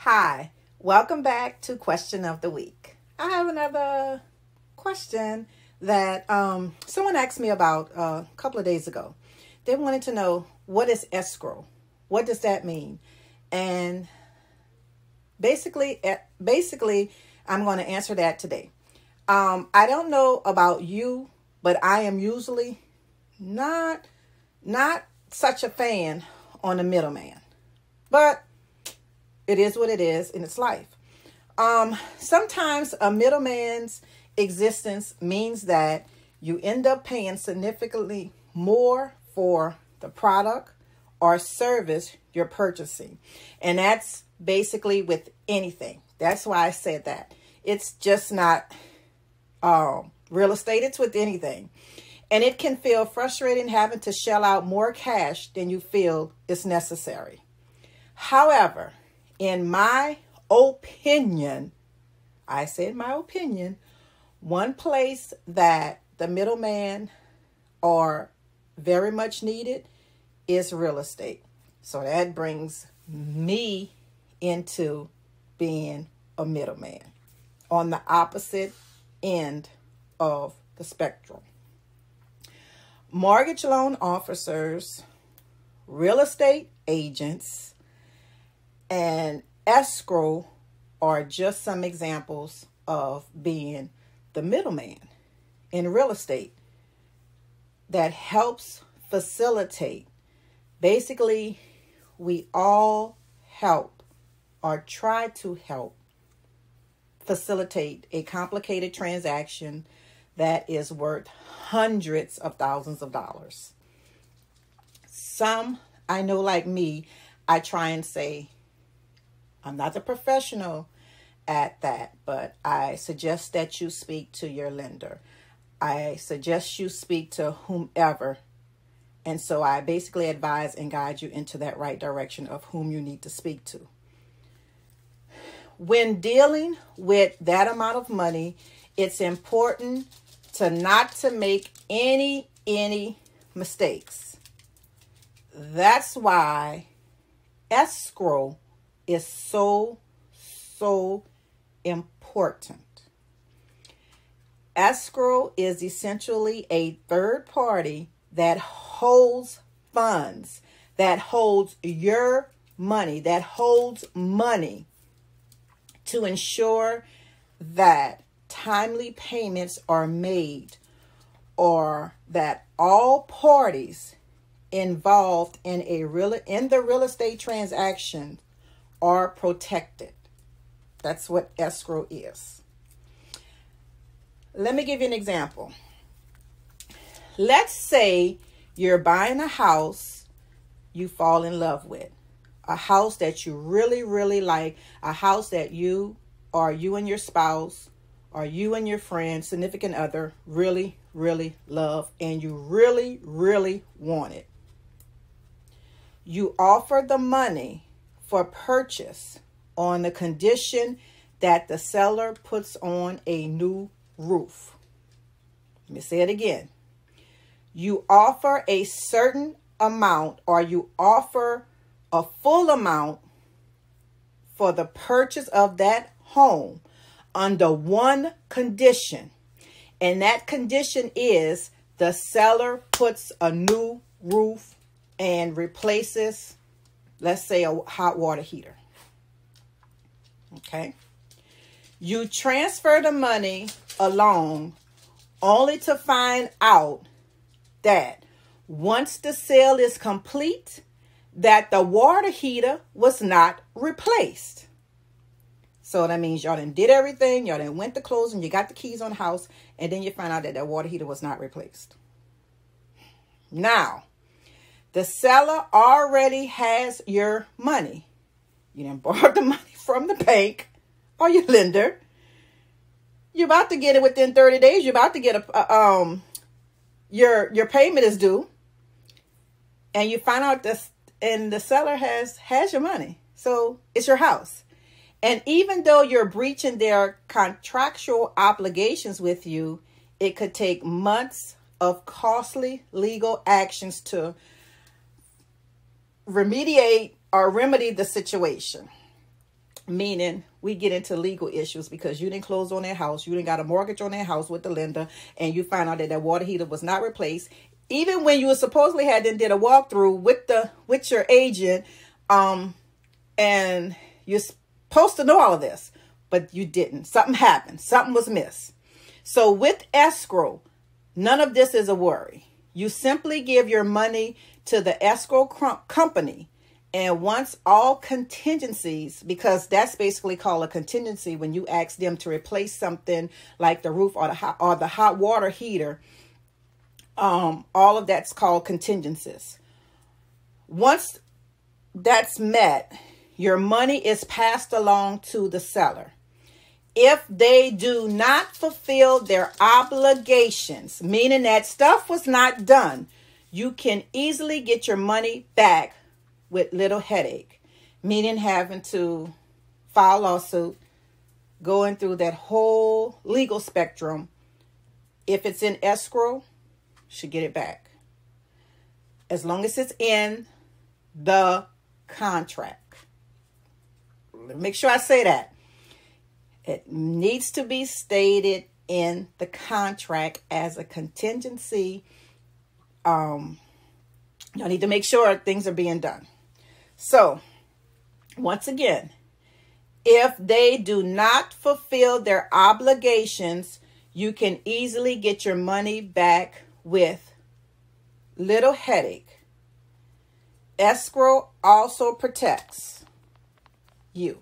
Hi, welcome back to Question of the Week. I have another question that someone asked me about a couple of days ago. They wanted to know, what is escrow? What does that mean? And basically, I'm going to answer that today. I don't know about you, but I am usually not such a fan on the middleman. But it is what it is in its life. Sometimes a middleman's existence means that you end up paying significantly more for the product or service you're purchasing. And that's basically with anything. That's why I said that. It's just not real estate. It's with anything. And it can feel frustrating having to shell out more cash than you feel is necessary. However, in my opinion, I said my opinion, one place that the middleman are very much needed is real estate. So that brings me into being a middleman on the opposite end of the spectrum. Mortgage loan officers, real estate agents, and escrow are just some examples of being the middleman in real estate that helps facilitate. Basically, we all help or try to help facilitate a complicated transaction that is worth hundreds of thousands of dollars. Some, I know like me, I try and say, I'm not a professional at that, but I suggest that you speak to your lender. I suggest you speak to whomever. And so I basically advise and guide you into that right direction of whom you need to speak to. When dealing with that amount of money, it's important to not to make any mistakes. That's why escrow is so important. Escrow is essentially a third party that holds funds, that holds your money, that holds money to ensure that timely payments are made, or that all parties involved in the real estate transaction are protected. That's what escrow is. Let me give you an example. Let's say you're buying a house you fall in love with, a house that you really like, a house that you and your spouse or you and your friend, significant other really love, and you really want it. You offer the money for purchase on the condition that the seller puts on a new roof. Let me say it again. You offer a certain amount, or you offer a full amount for the purchase of that home under one condition. And that condition is the seller puts a new roof and replaces, let's say, a hot water heater. Okay. You transfer the money along only to find out that once the sale is complete, that the water heater was not replaced. So that means y'all done did everything. Y'all done went to closing. You got the keys on the house. And then you find out that that water heater was not replaced. Now, the seller already has your money. You done borrowed the money from the bank or your lender. You're about to get it within 30 days. You're about to get your payment is due. And you find out this, and the seller has your money. So it's your house. And even though you're breaching their contractual obligations with you, it could take months of costly legal actions to remediate or remedy the situation. meaning we get into legal issues because you didn't close on their house, you didn't got a mortgage on their house with the lender, and you find out that that water heater was not replaced, even when you supposedly had then did a walkthrough with your agent, and you're supposed to know all of this, but you didn't. Something happened. Something was missed. So with escrow, none of this is a worry. You simply give your money to the escrow company. And once all contingencies, because that's basically called a contingency when you ask them to replace something like the roof or the hot water heater, all of that's called contingencies. Once that's met, your money is passed along to the seller. If they do not fulfill their obligations, meaning that stuff was not done, you can easily get your money back with little headache, meaning having to file a lawsuit, going through that whole legal spectrum. If it's in escrow, should get it back. As long as it's in the contract. Make sure I say that. It needs to be stated in the contract as a contingency. You need to make sure things are being done. So, once again, if they do not fulfill their obligations, you can easily get your money back with little headache. Escrow also protects you.